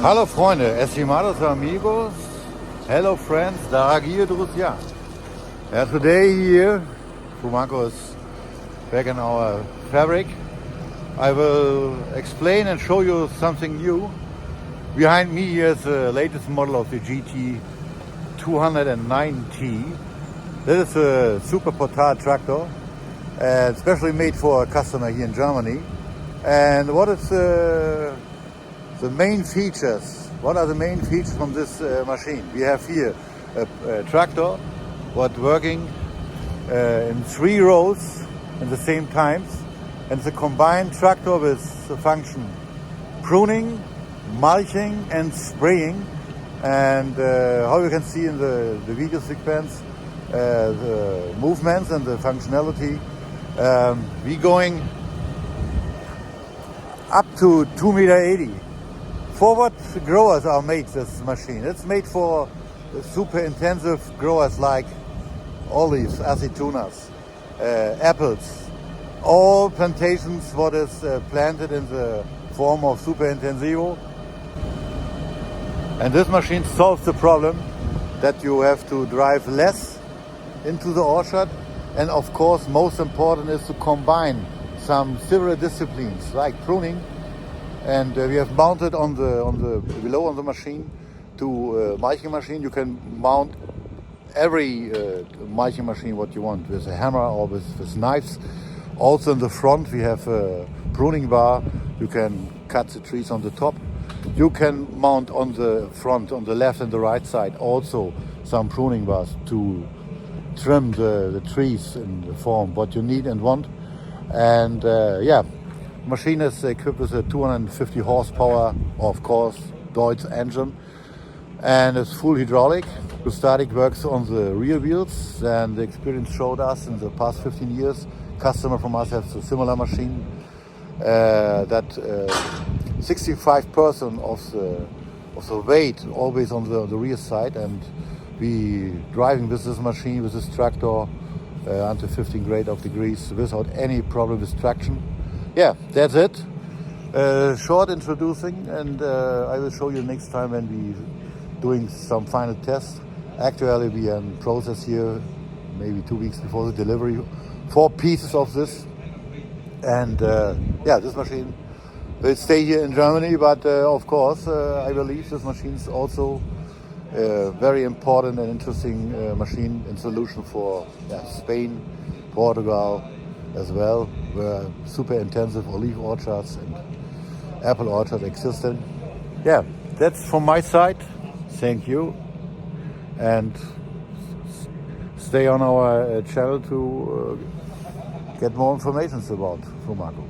Hallo Freunde, estimados amigos, hello friends, daragie друзья. Today here, Frumaco is back in our fabric. I will explain and show you something new. Behind me here is the latest model of the GT 209T. This is a super portage tractor, especially made for a customer here in Germany. And what is the main features? What are the main features from this machine? We have here a tractor what working in 3 rows in the same times, and it's a combined tractor with the function pruning, mulching and spraying. And how you can see in the video sequence, the movements and the functionality, we going up to 2.80 meters. For what growers are made this machine? It's made for super intensive growers like olives, aceitunas, apples, all plantations what is planted in the form of super intensivo. And this machine solves the problem that you have to drive less into the orchard, and of course most important is to combine some several disciplines like pruning. And we have mounted on the below on the machine to mulching machine. You can mount every mulching machine what you want, with a hammer or with knives. Also in the front we have a pruning bar. You can cut the trees on the top. You can mount on the front, on the left and the right side, also some pruning bars to trim the trees in the form what you need and want. And machine is equipped with a 250 horsepower, of course, Deutz engine, and it's full hydraulic. Hydrostatic works on the rear wheels, and the experience showed us in the past 15 years, customer from us has a similar machine, that 65% of the weight always on the rear side, and we driving with this machine, with this tractor, until 15 grade of degrees without any problem with traction. Yeah, that's it. Short introducing, and I will show you next time when we doing some final tests. Actually, we are in process here, maybe 2 weeks before the delivery, 4 pieces of this. And this machine will stay here in Germany, but of course, I believe this machine is also a very important and interesting machine and solution for Spain, Portugal, as well, where super intensive olive orchards and apple orchards existing. Yeah, that's from my side. Thank you, and stay on our channel to get more information about Frumaco.